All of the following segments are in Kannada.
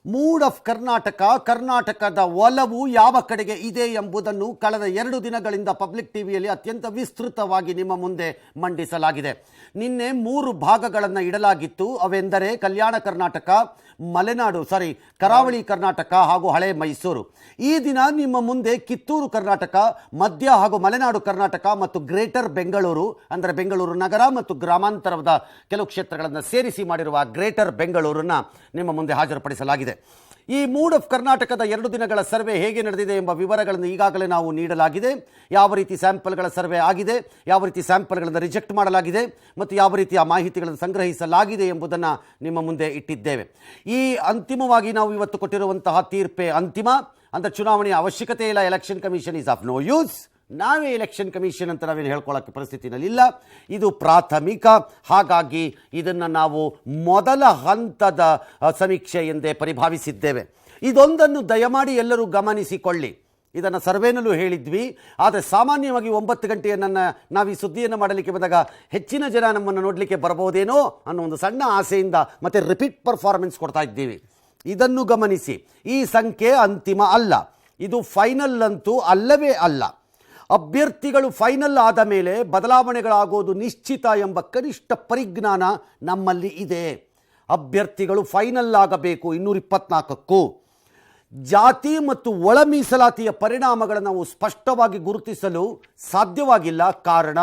ಮೂಡ್ ಆಫ್ ಕರ್ನಾಟಕದ ಒಲವು ಯಾವ ಕಡೆಗೆ ಇದೆ ಎಂಬುದನ್ನು ಕಳೆದ 2 ದಿನಗಳಿಂದ ಪಬ್ಲಿಕ್ ಟಿವಿಯಲ್ಲಿ ಅತ್ಯಂತ ವಿಸ್ತೃತವಾಗಿ ನಿಮ್ಮ ಮುಂದೆ ಮಂಡಿಸಲಾಗಿದೆ. ನಿನ್ನೆ 3 ಭಾಗಗಳನ್ನು ಇಡಲಾಗಿತ್ತು. ಅವೆಂದರೆ ಕಲ್ಯಾಣ ಕರ್ನಾಟಕ, ಕರಾವಳಿ ಕರ್ನಾಟಕ ಹಾಗೂ ಹಳೆ ಮೈಸೂರು. ಈ ದಿನ ನಿಮ್ಮ ಮುಂದೆ ಕಿತ್ತೂರು ಕರ್ನಾಟಕ, ಮಧ್ಯ ಹಾಗೂ ಮಲೆನಾಡು ಕರ್ನಾಟಕ ಮತ್ತು ಗ್ರೇಟರ್ ಬೆಂಗಳೂರು ಅಂದರೆ ಬೆಂಗಳೂರು ನಗರ ಮತ್ತು ಗ್ರಾಮಾಂತರದ ಕೆಲವು ಕ್ಷೇತ್ರಗಳನ್ನು ಸೇರಿಸಿ ಮಾಡಿರುವ ಗ್ರೇಟರ್ ಬೆಂಗಳೂರನ್ನು ನಿಮ್ಮ ಮುಂದೆ ಹಾಜರುಪಡಿಸಲಾಗಿದೆ. ಈ ಮೂಡ್ ಆಫ್ ಕರ್ನಾಟಕದ 2 ದಿನಗಳ ಸರ್ವೆ ಹೇಗೆ ನಡೆದಿದೆ ಎಂಬ ವಿವರಗಳನ್ನು ಈಗಾಗಲೇ ನಾವು ನೀಡಲಾಗಿದೆ. ಯಾವ ರೀತಿ ಸ್ಯಾಂಪಲ್ಗಳ ಸರ್ವೆ ಆಗಿದೆ, ಯಾವ ರೀತಿ ಸ್ಯಾಂಪಲ್ಗಳನ್ನು ರಿಜೆಕ್ಟ್ ಮಾಡಲಾಗಿದೆ ಮತ್ತು ಯಾವ ರೀತಿಯ ಮಾಹಿತಿಗಳನ್ನು ಸಂಗ್ರಹಿಸಲಾಗಿದೆ ಎಂಬುದನ್ನು ನಿಮ್ಮ ಮುಂದೆ ಇಟ್ಟಿದ್ದೇವೆ. ಈ ಅಂತಿಮವಾಗಿ ನಾವು ಇವತ್ತು ಕೊಟ್ಟಿರುವಂತಹ ತೀರ್ಪೇ ಅಂತಿಮ. ಅಂದರೆ ಚುನಾವಣೆಯ ಅವಶ್ಯಕತೆ ಇಲ್ಲ, election commission is of no use. ನಾವೇ ಎಲೆಕ್ಷನ್ ಕಮಿಷನ್ ಅಂತ ನಾವೇನು ಹೇಳ್ಕೊಳ್ಳೋಕ್ಕೆ ಪರಿಸ್ಥಿತಿನಲ್ಲಿಲ್ಲ. ಇದು ಪ್ರಾಥಮಿಕ, ಹಾಗಾಗಿ ಇದನ್ನು ನಾವು ಮೊದಲ ಹಂತದ ಸಮೀಕ್ಷೆ ಎಂದೇ ಪರಿಭಾವಿಸಿದ್ದೇವೆ. ಇದೊಂದನ್ನು ದಯಮಾಡಿ ಎಲ್ಲರೂ ಗಮನಿಸಿಕೊಳ್ಳಿ. ಇದನ್ನು ಸರ್ವೇನಲ್ಲೂ ಹೇಳಿದ್ವಿ. ಆದರೆ ಸಾಮಾನ್ಯವಾಗಿ 9 ಗಂಟೆಯ ನಾವು ಈ ಸುದ್ದಿಯನ್ನು ಮಾಡಲಿಕ್ಕೆ ಬಂದಾಗ ಹೆಚ್ಚಿನ ಜನ ನಮ್ಮನ್ನು ನೋಡಲಿಕ್ಕೆ ಬರಬಹುದೇನೋ ಅನ್ನೋ ಒಂದು ಸಣ್ಣ ಆಸೆಯಿಂದ ಮತ್ತೆ ರಿಪೀಟ್ ಪರ್ಫಾರ್ಮೆನ್ಸ್ ಕೊಡ್ತಾ ಇದ್ದೀವಿ. ಇದನ್ನು ಗಮನಿಸಿ. ಈ ಸಂಖ್ಯೆ ಅಂತಿಮ ಅಲ್ಲ, ಇದು ಫೈನಲ್ ಅಂತೂ ಅಲ್ಲವೇ ಅಲ್ಲ. ಅಭ್ಯರ್ಥಿಗಳು ಫೈನಲ್ ಆದ ಮೇಲೆ ಬದಲಾವಣೆಗಳಾಗೋದು ನಿಶ್ಚಿತ ಎಂಬ ಕನಿಷ್ಠ ಪರಿಜ್ಞಾನ ನಮ್ಮಲ್ಲಿ ಇದೆ. ಅಭ್ಯರ್ಥಿಗಳು ಫೈನಲ್ ಆಗಬೇಕು 224ಕ್ಕೂ. ಜಾತಿ ಮತ್ತು ಒಳ ಮೀಸಲಾತಿಯ ಪರಿಣಾಮಗಳನ್ನು ನಾವು ಸ್ಪಷ್ಟವಾಗಿ ಗುರುತಿಸಲು ಸಾಧ್ಯವಾಗಿಲ್ಲ. ಕಾರಣ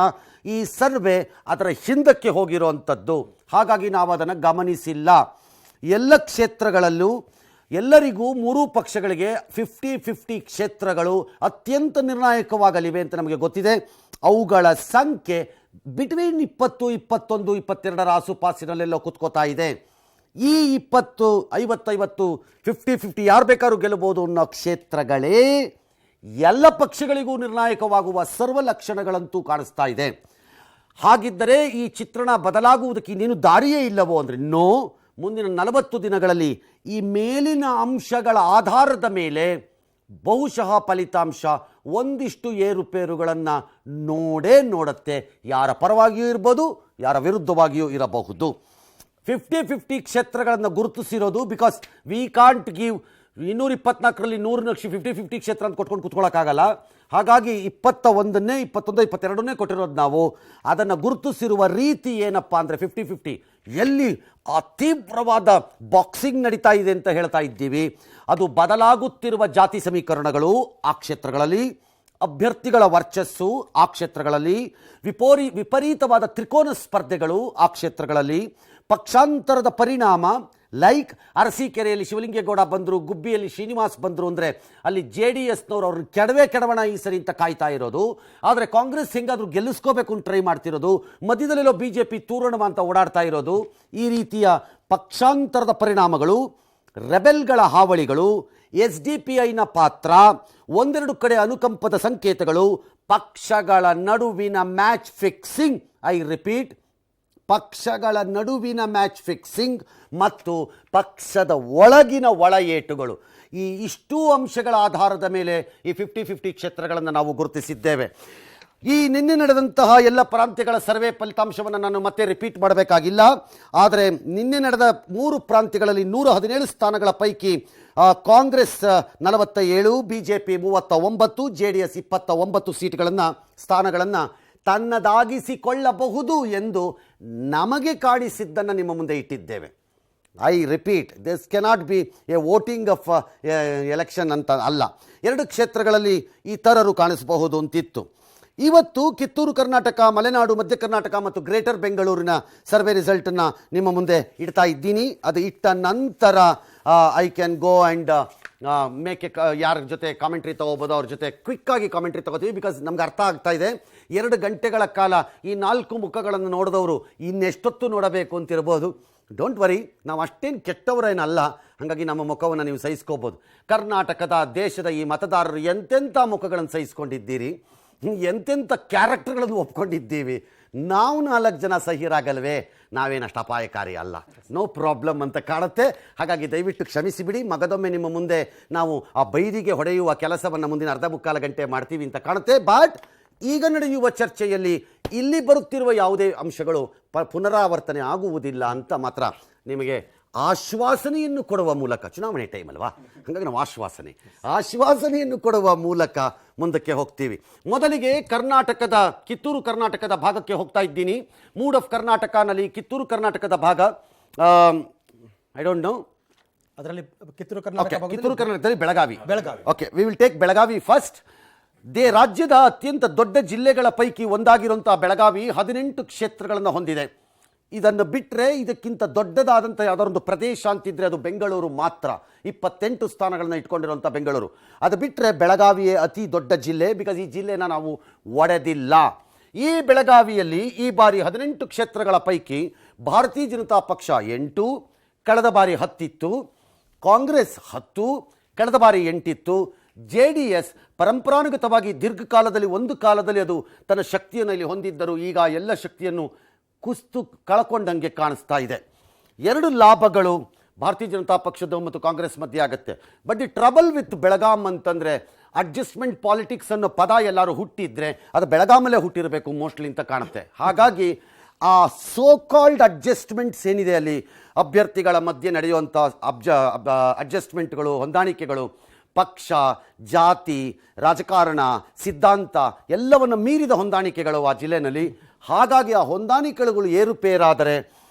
ಈ ಸರ್ವೆ ಅದರ ಹಿಂದಕ್ಕೆ ಹೋಗಿರುವಂಥದ್ದು. ಹಾಗಾಗಿ ನಾವು ಅದನ್ನು ಗಮನಿಸಿಲ್ಲ. ಎಲ್ಲ ಕ್ಷೇತ್ರಗಳಲ್ಲೂ ಎಲ್ಲರಿಗೂ 3 ಪಕ್ಷಗಳಿಗೆ 50-50 ಕ್ಷೇತ್ರಗಳು ಅತ್ಯಂತ ನಿರ್ಣಾಯಕವಾಗಲಿವೆ ಅಂತ ನಮಗೆ ಗೊತ್ತಿದೆ. ಅವುಗಳ ಸಂಖ್ಯೆ ಬಿಟ್ವೀನ್ 20, 21, 22ರ ಆಸುಪಾಸಿನಲ್ಲೆಲ್ಲೋ ಕುತ್ಕೋತಾ ಇದೆ. ಈ 20, 50, 50 ಯಾರು ಬೇಕಾದ್ರೂ ಗೆಲ್ಲಬಹುದು ಅನ್ನೋ ಕ್ಷೇತ್ರಗಳೇ ಎಲ್ಲ ಪಕ್ಷಗಳಿಗೂ ನಿರ್ಣಾಯಕವಾಗುವ ಸರ್ವ ಲಕ್ಷಣಗಳಂತೂ ಕಾಣಿಸ್ತಾ ಇದೆ. ಹಾಗಿದ್ದರೆ ಈ ಚಿತ್ರಣ ಬದಲಾಗುವುದಕ್ಕೆ ಇನ್ನೇನು ದಾರಿಯೇ ಇಲ್ಲವೋ ಅಂದರೆ ನೋ. ಮುಂದಿನ 40 ದಿನಗಳಲ್ಲಿ ಈ ಮೇಲಿನ ಅಂಶಗಳ ಆಧಾರದ ಮೇಲೆ ಬಹುಶಃ ಫಲಿತಾಂಶ ಒಂದಿಷ್ಟು ಏರುಪೇರುಗಳನ್ನು ನೋಡುತ್ತೆ. ಯಾರ ಪರವಾಗಿಯೂ ಇರ್ಬೋದು, ಯಾರ ವಿರುದ್ಧವಾಗಿಯೂ ಇರಬಹುದು. 50-50 ಕ್ಷೇತ್ರಗಳನ್ನು ಗುರುತಿಸಿರೋದು ಬಿಕಾಸ್ ವಿ ಕಾಂಟ್ ಗಿವ್ 224ರಲ್ಲಿ 100 50-50 ಕ್ಷೇತ್ರ ಅಂತ ಕೊಟ್ಕೊಂಡು ಕೂತ್ಕೊಳ್ಳೋಕ್ಕಾಗಲ್ಲ. ಹಾಗಾಗಿ 21ನೇ 22ನೇ ಕೊಟ್ಟಿರೋದು ನಾವು. ಅದನ್ನು ಗುರುತಿಸಿರುವ ರೀತಿ ಏನಪ್ಪ ಅಂದರೆ 50-50 ಎಲ್ಲಿ ತೀವ್ರವಾದ ಬಾಕ್ಸಿಂಗ್ ನಡೀತಾ ಇದೆ ಅಂತ ಹೇಳ್ತಾ ಇದ್ದೀವಿ. ಅದು ಬದಲಾಗುತ್ತಿರುವ ಜಾತಿ ಸಮೀಕರಣಗಳು ಆ ಕ್ಷೇತ್ರಗಳಲ್ಲಿ, ಅಭ್ಯರ್ಥಿಗಳ ವರ್ಚಸ್ಸು ಆ ಕ್ಷೇತ್ರಗಳಲ್ಲಿ, ವಿಪರೀತವಾದ ತ್ರಿಕೋನ ಸ್ಪರ್ಧೆಗಳು ಆ ಕ್ಷೇತ್ರಗಳಲ್ಲಿ, ಪಕ್ಷಾಂತರದ ಪರಿಣಾಮ ಲೈಕ್ ಅರಸೀಕೆರೆಯಲ್ಲಿ ಶಿವಲಿಂಗೇಗೌಡ ಬಂದರು, ಗುಬ್ಬಿಯಲ್ಲಿ ಶ್ರೀನಿವಾಸ್ ಬಂದರು ಅಂದರೆ ಅಲ್ಲಿ JDSನವರು ಅವ್ರನ್ನ ಕೆಡವಣ ಈ ಸರಿ ಅಂತ ಕಾಯ್ತಾ ಇರೋದು. ಆದರೆ ಕಾಂಗ್ರೆಸ್ ಹೆಂಗಾದರೂ ಗೆಲ್ಲಿಸ್ಕೋಬೇಕು ಅಂತ ಟ್ರೈ ಮಾಡ್ತಿರೋದು, ಮಧ್ಯದಲ್ಲೆಲ್ಲೋ BJP ತೂರಣವ ಅಂತ ಓಡಾಡ್ತಾ ಇರೋದು. ಈ ರೀತಿಯ ಪಕ್ಷಾಂತರದ ಪರಿಣಾಮಗಳು, ರೆಬೆಲ್ಗಳ ಹಾವಳಿಗಳು, SDPIನ ಪಾತ್ರ, ಒಂದೆರಡು ಕಡೆ ಅನುಕಂಪದ ಸಂಕೇತಗಳು, ಪಕ್ಷಗಳ ನಡುವಿನ ಮ್ಯಾಚ್ ಫಿಕ್ಸಿಂಗ್, ಐ ರಿಪೀಟ್, ಪಕ್ಷಗಳ ನಡುವಿನ ಮ್ಯಾಚ್ ಫಿಕ್ಸಿಂಗ್ ಮತ್ತು ಪಕ್ಷದ ಒಳಗಿನ ಒಳ ಏಟುಗಳು, ಈ ಇಷ್ಟೂ ಅಂಶಗಳ ಆಧಾರದ ಮೇಲೆ ಈ 50-50 ಕ್ಷೇತ್ರಗಳನ್ನು ನಾವು ಗುರುತಿಸಿದ್ದೇವೆ. ಈ ನಿನ್ನೆ ನಡೆದಂತಹ ಎಲ್ಲ ಪ್ರಾಂತ್ಯಗಳ ಸರ್ವೆ ಫಲಿತಾಂಶವನ್ನು ನಾನು ಮತ್ತೆ ರಿಪೀಟ್ ಮಾಡಬೇಕಾಗಿಲ್ಲ. ಆದರೆ ನಿನ್ನೆ ನಡೆದ 3 ಪ್ರಾಂತ್ಯಗಳಲ್ಲಿ 117 ಸ್ಥಾನಗಳ ಪೈಕಿ ಕಾಂಗ್ರೆಸ್ 47, BJP 39, JDS 29 ಸ್ಥಾನಗಳನ್ನು ತನ್ನದಾಗಿಸಿಕೊಳ್ಳಬಹುದು ಎಂದು ನಮಗೆ ಕಾಣಿಸಿದ್ದನ್ನು ನಿಮ್ಮ ಮುಂದೆ ಇಟ್ಟಿದ್ದೇವೆ. I repeat, this cannot be A voting of election ಅಂತ ಅಲ್ಲ. 2 ಕ್ಷೇತ್ರಗಳಲ್ಲಿ ಇತರರು ಕಾಣಿಸಬಹುದು ಅಂತಿತ್ತು. ಇವತ್ತು ಕಿತ್ತೂರು ಕರ್ನಾಟಕ, ಮಲೆನಾಡು, ಮಧ್ಯ ಕರ್ನಾಟಕ ಮತ್ತು ಗ್ರೇಟರ್ ಬೆಂಗಳೂರಿನ ಸರ್ವೆ ರಿಸಲ್ಟನ್ನು ನಿಮ್ಮ ಮುಂದೆ ಇಡ್ತಾ ಇದ್ದೀನಿ. ಅದು ಇಟ್ಟ ನಂತರ I can go and make ಯಾರ ಜೊತೆ ಕಾಮೆಂಟ್ರಿ ತೊಗೋಬೋದು ಅವ್ರ ಜೊತೆ ಕ್ವಿಕ್ಕಾಗಿ ಕಾಮೆಂಟ್ರಿ ತೊಗೋತೀವಿ. ಬಿಕಾಸ್ ನಮ್ಗೆ ಅರ್ಥ ಆಗ್ತಾ ಇದೆ 2 ಗಂಟೆಗಳ ಕಾಲ ಈ 4 ಮುಖಗಳನ್ನು ನೋಡಿದವರು ಇನ್ನೆಷ್ಟೊತ್ತು ನೋಡಬೇಕು ಅಂತಿರ್ಬೋದು. ಡೋಂಟ್ ವರಿ, ನಾವು ಅಷ್ಟೇನು ಕೆಟ್ಟವರೇನಲ್ಲ. ಹಾಗಾಗಿ ನಮ್ಮ ಮುಖವನ್ನು ನೀವು ಸಹಿಸ್ಕೋಬೋದು. ಕರ್ನಾಟಕದ ದೇಶದ ಈ ಮತದಾರರು ಎಂತೆಂಥ ಮುಖಗಳನ್ನು ಸಹಿಸ್ಕೊಂಡಿದ್ದೀರಿ, ಎಂತೆಂಥ ಕ್ಯಾರೆಕ್ಟರ್ಗಳನ್ನು ಒಪ್ಕೊಂಡಿದ್ದೀವಿ. ನಾವು 4 ಜನ ಸಹಿರಾಗಲ್ವೇ, ನಾವೇನಷ್ಟು ಅಪಾಯಕಾರಿ ಅಲ್ಲ, ನೋ ಪ್ರಾಬ್ಲಮ್ ಅಂತ ಕಾಣುತ್ತೆ. ಹಾಗಾಗಿ ದಯವಿಟ್ಟು ಕ್ಷಮಿಸಿಬಿಡಿ. ಮಗದೊಮ್ಮೆ ನಿಮ್ಮ ಮುಂದೆ ನಾವು ಆ ಬೈದಿಗೆ ಹೊಡೆಯುವ ಕೆಲಸವನ್ನು ಮುಂದಿನ ಅರ್ಧ ಮುಕ್ಕಾಲು ಗಂಟೆ ಮಾಡ್ತೀವಿ ಅಂತ ಕಾಣುತ್ತೆ. ಬಟ್ ಈಗ ನಡೆಯುವ ಚರ್ಚೆಯಲ್ಲಿ ಇಲ್ಲಿ ಬರುತ್ತಿರುವ ಯಾವುದೇ ಅಂಶಗಳು ಪುನರಾವರ್ತನೆ ಆಗುವುದಿಲ್ಲ ಅಂತ ಮಾತ್ರ ನಿಮಗೆ ಆಶ್ವಾಸನೆಯನ್ನು ಕೊಡುವ ಮೂಲಕ, ಚುನಾವಣೆ ಟೈಮ್ ಅಲ್ವಾ, ಹಾಗಾಗಿ ನಾವು ಆಶ್ವಾಸನೆಯನ್ನು ಕೊಡುವ ಮೂಲಕ ಮುಂದಕ್ಕೆ ಹೋಗ್ತೀವಿ. ಮೊದಲಿಗೆ ಕಿತ್ತೂರು ಕರ್ನಾಟಕದ ಭಾಗಕ್ಕೆ ಹೋಗ್ತಾ ಇದ್ದೀನಿ. ಮೂಡ್ ಆಫ್ ಕರ್ನಾಟಕನಲ್ಲಿ ಕಿತ್ತೂರು ಕರ್ನಾಟಕದ ಭಾಗ, ಐ ಡೋಂಟ್ ನೋ, ಅದರಲ್ಲಿ ಕಿತ್ತೂರು ಕರ್ನಾಟಕದಲ್ಲಿ Belagavi. Okay, we will take Belagavi first. ರಾಜ್ಯದ ಅತ್ಯಂತ ದೊಡ್ಡ ಜಿಲ್ಲೆಗಳ ಪೈಕಿ ಒಂದಾಗಿರುವಂತಹ ಬೆಳಗಾವಿ 18 ಕ್ಷೇತ್ರಗಳನ್ನು ಹೊಂದಿದೆ. ಇದನ್ನು ಬಿಟ್ಟರೆ ಇದಕ್ಕಿಂತ ದೊಡ್ಡದಾದಂಥ ಯಾವುದಾದೊಂದು ಪ್ರದೇಶ ಅಂತಿದ್ರೆ ಅದು ಬೆಂಗಳೂರು ಮಾತ್ರ. 28 ಸ್ಥಾನಗಳನ್ನು ಇಟ್ಕೊಂಡಿರುವಂಥ ಬೆಂಗಳೂರು. ಅದು ಬಿಟ್ಟರೆ ಬೆಳಗಾವಿಯೇ ಅತಿ ದೊಡ್ಡ ಜಿಲ್ಲೆ, ಬಿಕಾಸ್ ಈ ಜಿಲ್ಲೆನ ನಾವು ಒಡೆದಿಲ್ಲ. ಈ ಬೆಳಗಾವಿಯಲ್ಲಿ ಈ ಬಾರಿ 18 ಕ್ಷೇತ್ರಗಳ ಪೈಕಿ ಭಾರತೀಯ ಜನತಾ ಪಕ್ಷ 8, ಕಳೆದ ಬಾರಿ 10 ಇತ್ತು, ಕಾಂಗ್ರೆಸ್ 10, ಕಳೆದ ಬಾರಿ 8 ಇತ್ತು, JDS ಪರಂಪರಾನುಗತವಾಗಿ ದೀರ್ಘಕಾಲದಲ್ಲಿ ಒಂದು ಕಾಲದಲ್ಲಿ ಅದು ತನ್ನ ಶಕ್ತಿಯನ್ನು ಇಲ್ಲಿ ಹೊಂದಿದ್ದರೂ ಈಗ ಎಲ್ಲ ಶಕ್ತಿಯನ್ನು ಕುಸ್ತು ಕಳ್ಕೊಂಡಂಗೆ ಕಾಣಿಸ್ತಾ ಇದೆ. 2 ಲಾಭಗಳು ಭಾರತೀಯ ಜನತಾ ಪಕ್ಷದ ಮತ್ತು ಕಾಂಗ್ರೆಸ್ ಮಧ್ಯೆ ಆಗುತ್ತೆ. But the trouble with Belgaum ಅಂತಂದರೆ ಅಡ್ಜಸ್ಟ್ಮೆಂಟ್ ಪಾಲಿಟಿಕ್ಸ್ ಅನ್ನೋ ಪದ ಎಲ್ಲರೂ ಹುಟ್ಟಿದ್ರೆ ಅದು ಬೆಳಗಾಮಲ್ಲೇ ಹುಟ್ಟಿರಬೇಕು ಮೋಸ್ಟ್ಲಿ ಅಂತ ಕಾಣುತ್ತೆ. ಹಾಗಾಗಿ ಆ ಸೋ ಕಾಲ್ಡ್ ಅಡ್ಜಸ್ಟ್ಮೆಂಟ್ಸ್ ಏನಿದೆ ಅಲ್ಲಿ ಅಭ್ಯರ್ಥಿಗಳ ಮಧ್ಯೆ ನಡೆಯುವಂಥ ಅಡ್ಜಸ್ಟ್ಮೆಂಟ್ಗಳು, ಹೊಂದಾಣಿಕೆಗಳು, ಪಕ್ಷ, ಜಾತಿ, ರಾಜಕಾರಣ, ಸಿದ್ಧಾಂತ ಎಲ್ಲವನ್ನು ಮೀರಿದ ಹೊಂದಾಣಿಕೆಗಳು ಆ ಜಿಲ್ಲೆಯಲ್ಲಿ. ಹಾಗಾಗಿ ಆ ಹೊಂದಾಣಿಕೆಗಳು ಏರುಪೇರಾದರೆ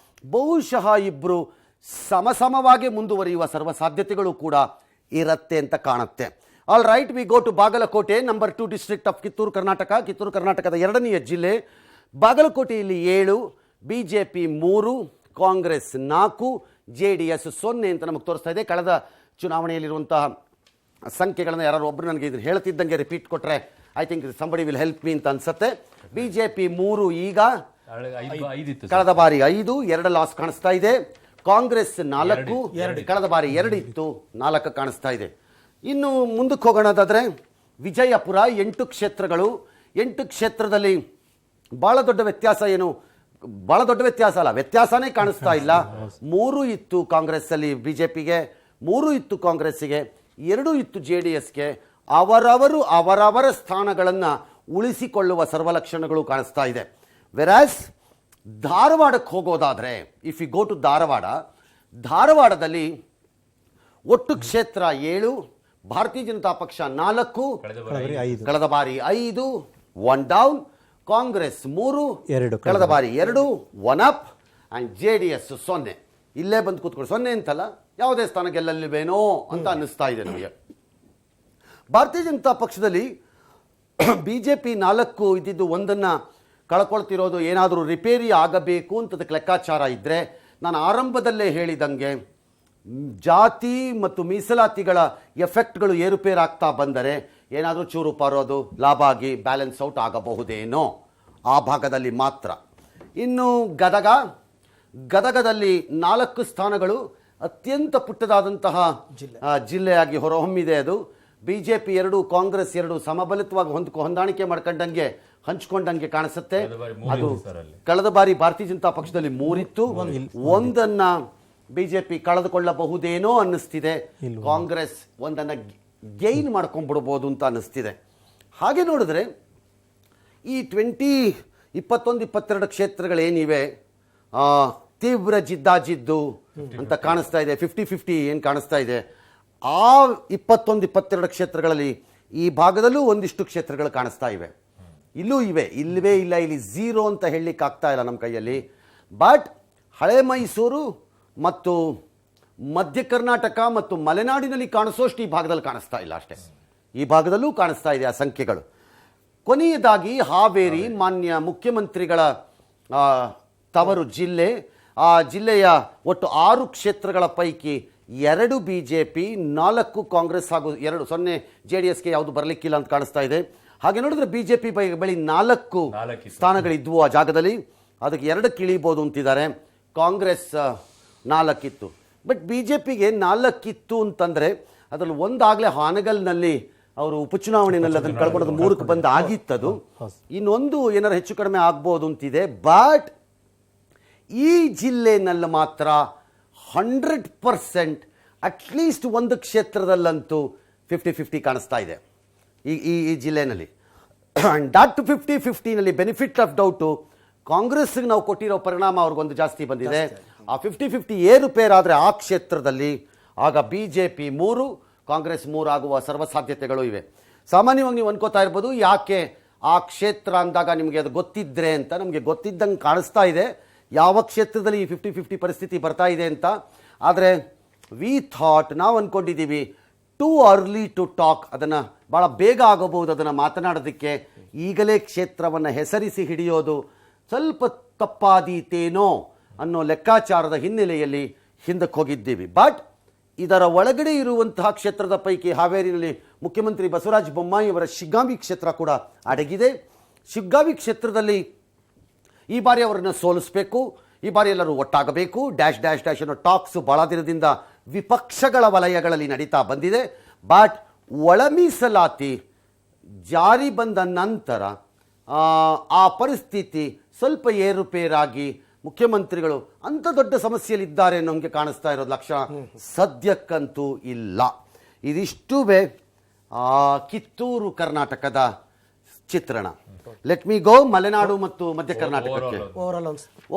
ಬಹುಶಃ ಇಬ್ಬರು ಸಮಸಮವಾಗಿ ಮುಂದುವರಿಯುವ ಸರ್ವ ಸಾಧ್ಯತೆಗಳು ಕೂಡ ಇರುತ್ತೆ ಅಂತ ಕಾಣುತ್ತೆ. All right, we go to Bagalkote, number 2 district of Kittur ಕರ್ನಾಟಕದ 2ನೇ ಜಿಲ್ಲೆ. ಬಾಗಲಕೋಟೆಯಲ್ಲಿ 7, BJP 3, ಕಾಂಗ್ರೆಸ್ 4, JDS 0 ಅಂತ ನಮಗೆ ತೋರಿಸ್ತಾ ಇದೆ. ಕಳೆದ ಚುನಾವಣೆಯಲ್ಲಿರುವಂತಹ ಸಂಖ್ಯೆಗಳನ್ನು ಯಾರು ಒಬ್ಬರು ನನಗೆ ಇದನ್ನು ಹೇಳ್ತಿದ್ದಂಗೆ ರಿಪೀಟ್ ಕೊಟ್ಟರೆ I think somebody will help me ಅಂತ ಅನ್ಸುತ್ತೆ. BJP 3, ಈಗ ಕಳೆದ ಬಾರಿ 5, 2 ಲಾಸ್ ಕಾಣಿಸ್ತಾ ಇದೆ. ಕಾಂಗ್ರೆಸ್ 4, ಕಳೆದ ಬಾರಿ 2 ಇತ್ತು, 4 ಕಾಣಿಸ್ತಾ ಇದೆ. ಇನ್ನು ಮುಂದಕ್ಕೆ ಹೋಗೋಣದಾದರೆ ವಿಜಯಪುರ 8 ಕ್ಷೇತ್ರಗಳು. 8 ಕ್ಷೇತ್ರದಲ್ಲಿ ಭಾಳ ದೊಡ್ಡ ವ್ಯತ್ಯಾಸ ಅಲ್ಲ, ವ್ಯತ್ಯಾಸನೇ ಕಾಣಿಸ್ತಾ ಇಲ್ಲ. 3 ಇತ್ತು ಕಾಂಗ್ರೆಸ್ಸಲ್ಲಿ BJPಗೆ, 3 ಇತ್ತು ಕಾಂಗ್ರೆಸ್ಸಿಗೆ, 2 ಇತ್ತು JDSಗೆ. ಅವರವರ ಸ್ಥಾನಗಳನ್ನು ಉಳಿಸಿಕೊಳ್ಳುವ ಸರ್ವಲಕ್ಷಣಗಳು ಕಾಣಿಸ್ತಾ ಇದೆ. ವೆರಾಸ್ ಧಾರವಾಡಕ್ಕೆ ಹೋಗೋದಾದರೆ, ಇಫ್ ಯು ಗೋ ಟು ಧಾರವಾಡದಲ್ಲಿ ಒಟ್ಟು ಕ್ಷೇತ್ರ 7, ಭಾರತೀಯ ಜನತಾ ಪಕ್ಷ 4, ಕಳೆದ ಬಾರಿ 5, 1 ಡೌನ್, ಕಾಂಗ್ರೆಸ್ 3, ಕಳೆದ ಬಾರಿ 2, 1 ಅಪ್, ಆ್ಯಂಡ್ JDS 0. ಇಲ್ಲೇ ಬಂದು ಕೂತ್ಕೊಂಡು 0 ಅಂತಲ್ಲ, ಯಾವುದೇ ಸ್ಥಾನ ಗೆಲ್ಲಲಿವೇನೋ ಅಂತ ಅನ್ನಿಸ್ತಾ ಇದೆ ನಮಗೆ. ಭಾರತೀಯ ಜನತಾ ಪಕ್ಷದಲ್ಲಿ BJP 4 ಇದ್ದಿದ್ದು 1 ಕಳ್ಕೊಳ್ತಿರೋದು ಏನಾದರೂ ರಿಪೇರಿ ಆಗಬೇಕು ಅಂತದಕ್ಕೆ ಲೆಕ್ಕಾಚಾರ ಇದ್ದರೆ, ನಾನು ಆರಂಭದಲ್ಲೇ ಹೇಳಿದಂಗೆ ಜಾತಿ ಮತ್ತು ಮೀಸಲಾತಿಗಳ ಎಫೆಕ್ಟ್ಗಳು ಏರುಪೇರಾಗ್ತಾ ಬಂದರೆ ಏನಾದರೂ ಚೂರು ಪಾರೋದು ಲಾಭ ಆಗಿ ಬ್ಯಾಲೆನ್ಸ್ ಔಟ್ ಆಗಬಹುದೇನೋ ಆ ಭಾಗದಲ್ಲಿ ಮಾತ್ರ. ಇನ್ನು ಗದಗದಲ್ಲಿ 4 ಸ್ಥಾನಗಳು ಅತ್ಯಂತ ಪುಟ್ಟದಾದಂತಹ ಜಿಲ್ಲೆಯಾಗಿ ಹೊರಹೊಮ್ಮಿದೆ. ಅದು BJP 2, ಕಾಂಗ್ರೆಸ್ 2 ಸಮಬಲಿತವಾಗಿ ಹೊಂದಾಣಿಕೆ ಮಾಡ್ಕೊಂಡಂಗೆ ಹಂಚ್ಕೊಂಡಂಗೆ ಕಾಣಿಸುತ್ತೆ. ಅದು ಕಳೆದ ಬಾರಿ ಭಾರತೀಯ ಜನತಾ ಪಕ್ಷದಲ್ಲಿ 3 ಇತ್ತು, 1 BJP ಕಳೆದುಕೊಳ್ಳಬಹುದೇನೋ ಅನ್ನಿಸ್ತಿದೆ. ಕಾಂಗ್ರೆಸ್ 1 ಗೈನ್ ಮಾಡ್ಕೊಂಡ್ಬಿಡ್ಬೋದು ಅಂತ ಅನ್ನಿಸ್ತಿದೆ. ಹಾಗೆ ನೋಡಿದ್ರೆ ಈ 21-22 ಕ್ಷೇತ್ರಗಳೇನಿವೆ ತೀವ್ರ ಜಿದ್ದಾಜಿದ್ದು ಅಂತ ಕಾಣಿಸ್ತಾ ಇದೆ. 50-50 ಏನು ಕಾಣಿಸ್ತಾ ಇದೆ. ಆ 21-22 ಕ್ಷೇತ್ರಗಳಲ್ಲಿ ಈ ಭಾಗದಲ್ಲೂ ಒಂದಿಷ್ಟು ಕ್ಷೇತ್ರಗಳು ಕಾಣಿಸ್ತಾ ಇವೆ. ಇಲ್ಲೂ ಇವೆ, ಇಲ್ಲವೇ ಇಲ್ಲ, ಇಲ್ಲಿ 0 ಅಂತ ಹೇಳಲಿಕ್ಕೆ ಆಗ್ತಾ ಇಲ್ಲ ನಮ್ಮ ಕೈಯಲ್ಲಿ. ಬಟ್ ಹಳೆ ಮೈಸೂರು ಮತ್ತು ಮಧ್ಯ ಕರ್ನಾಟಕ ಮತ್ತು ಮಲೆನಾಡಿನಲ್ಲಿ ಕಾಣಿಸೋಷ್ಟು ಈ ಭಾಗದಲ್ಲಿ ಕಾಣಿಸ್ತಾ ಇಲ್ಲ ಅಷ್ಟೇ. ಈ ಭಾಗದಲ್ಲೂ ಕಾಣಿಸ್ತಾ ಇದೆ ಆ ಸಂಖ್ಯೆಗಳು. ಕೊನೆಯದಾಗಿ ಹಾವೇರಿ, ಮಾನ್ಯ ಮುಖ್ಯಮಂತ್ರಿಗಳ ತವರು ಜಿಲ್ಲೆ. ಆ ಜಿಲ್ಲೆಯ ಒಟ್ಟು 6 ಕ್ಷೇತ್ರಗಳ ಪೈಕಿ 2 BJP, 4 ಕಾಂಗ್ರೆಸ್ ಹಾಗೂ 0 JDSಗೆ ಯಾವುದು ಬರಲಿಕ್ಕಿಲ್ಲ ಅಂತ ಕಾಣಿಸ್ತಾ ಇದೆ. ಹಾಗೆ ನೋಡಿದ್ರೆ BJP ಬಳಿ 4 ಸ್ಥಾನಗಳಿದ್ವು ಆ ಜಾಗದಲ್ಲಿ, ಅದಕ್ಕೆ 2 ಇಳಿಬೋದು ಅಂತಿದ್ದಾರೆ. ಕಾಂಗ್ರೆಸ್ 4 ಇತ್ತು. ಬಟ್ BJPಗೆ 4 ಇತ್ತು ಅಂತಂದರೆ ಅದರಲ್ಲಿ ಒಂದಾಗಲೇ ಹಾನಗಲ್ನಲ್ಲಿ ಅವರು ಉಪಚುನಾವಣೆಯಲ್ಲಿ ಅದನ್ನು ಕಳ್ಕೊಳ್ಳೋದು 3ಕ್ಕೆ ಬಂದು ಆಗಿತ್ತದು. ಇನ್ನೊಂದು ಏನಾರು ಹೆಚ್ಚು ಕಡಿಮೆ ಆಗ್ಬೋದು ಅಂತಿದೆ. ಬಟ್ ಈ ಜಿಲ್ಲೆನಲ್ಲಿ ಮಾತ್ರ 100% ಅಟ್ಲೀಸ್ಟ್ 1 ಕ್ಷೇತ್ರದಲ್ಲಂತೂ 50-50 ಕಾಣಿಸ್ತಾ ಇದೆ ಈ ಜಿಲ್ಲೆನಲ್ಲಿ. ಡಾಟ್ 50-50ನಲ್ಲಿ ಬೆನಿಫಿಟ್ ಆಫ್ ಡೌಟು ಕಾಂಗ್ರೆಸ್ಗೆ ನಾವು ಕೊಟ್ಟಿರೋ ಪರಿಣಾಮ ಅವ್ರಿಗೊಂದು ಜಾಸ್ತಿ ಬಂದಿದೆ. ಆ 50-50 ಏರುಪೇರಾದರೆ ಆ ಕ್ಷೇತ್ರದಲ್ಲಿ ಆಗ BJP 3 ಕಾಂಗ್ರೆಸ್ 3 ಆಗುವ ಸರ್ವಸಾಧ್ಯತೆಗಳು ಇವೆ. ಸಾಮಾನ್ಯವಾಗಿ ನೀವು ಅನ್ಕೋತಾ ಇರ್ಬೋದು ಯಾಕೆ ಆ ಕ್ಷೇತ್ರ ಅಂದಾಗ ನಿಮಗೆ ಅದು ಗೊತ್ತಿದ್ರೆ ಅಂತ. ನಮಗೆ ಗೊತ್ತಿದ್ದಂಗೆ ಕಾಣಿಸ್ತಾ ಇದೆ ಯಾವ ಕ್ಷೇತ್ರದಲ್ಲಿ ಈ 50-50 ಪರಿಸ್ಥಿತಿ ಬರ್ತಾ ಇದೆ ಅಂತ. ಆದರೆ ನಾವು ಅಂದ್ಕೊಂಡಿದ್ದೀವಿ ಟೂ ಅರ್ಲಿ ಟು ಟಾಕ್, ಅದನ್ನು ಭಾಳ ಬೇಗ ಆಗೋಬಹುದು ಅದನ್ನು ಮಾತನಾಡೋದಕ್ಕೆ. ಈಗಲೇ ಕ್ಷೇತ್ರವನ್ನು ಹೆಸರಿಸಿ ಹಿಡಿಯೋದು ಸ್ವಲ್ಪ ತಪ್ಪಾದೀತೇನೋ ಅನ್ನೋ ಲೆಕ್ಕಾಚಾರದ ಹಿನ್ನೆಲೆಯಲ್ಲಿ ಹಿಂದಕ್ಕೆ ಹೋಗಿದ್ದೀವಿ. ಬಟ್ ಇದರ ಒಳಗಡೆ ಇರುವಂತಹ ಕ್ಷೇತ್ರದ ಪೈಕಿ ಹಾವೇರಿನಲ್ಲಿ ಮುಖ್ಯಮಂತ್ರಿ ಬಸವರಾಜ ಬೊಮ್ಮಾಯಿ ಅವರ ಶಿಗ್ಗಾಂವಿ ಕ್ಷೇತ್ರ ಕೂಡ ಅಡಗಿದೆ. ಶಿಗ್ಗಾಂವಿ ಕ್ಷೇತ್ರದಲ್ಲಿ ಈ ಬಾರಿ ಅವರನ್ನು ಸೋಲಿಸಬೇಕು, ಈ ಬಾರಿ ಎಲ್ಲರೂ ಒಟ್ಟಾಗಬೇಕು, ಡ್ಯಾಶ್ ಡ್ಯಾಶ್ ಡ್ಯಾಶ್ ಅನ್ನೋ ಟಾಕ್ಸು ಭಾಳ ದಿನದಿಂದ ವಿಪಕ್ಷಗಳ ವಲಯಗಳಲ್ಲಿ ನಡೀತಾ ಬಂದಿದೆ. ಬಟ್ ಒಳ ಮೀಸಲಾತಿ ಜಾರಿ ಬಂದ ನಂತರ ಆ ಪರಿಸ್ಥಿತಿ ಸ್ವಲ್ಪ ಏರುಪೇರಾಗಿ ಮುಖ್ಯಮಂತ್ರಿಗಳು ಅಂಥ ದೊಡ್ಡ ಸಮಸ್ಯೆಯಲ್ಲಿದ್ದಾರೆ ನಮಗೆ ಕಾಣಿಸ್ತಾ ಇರೋದು ಲಕ್ಷಣ ಸದ್ಯಕ್ಕಂತೂ ಇಲ್ಲ. ಇದಿಷ್ಟುವೇ ಕಿತ್ತೂರು ಕರ್ನಾಟಕದ ಚಿತ್ರಣ. ಲೆಟ್ ಮಿ ಗೋ ಮಲೆನಾಡು ಮತ್ತು ಮಧ್ಯ ಕರ್ನಾಟಕಕ್ಕೆ.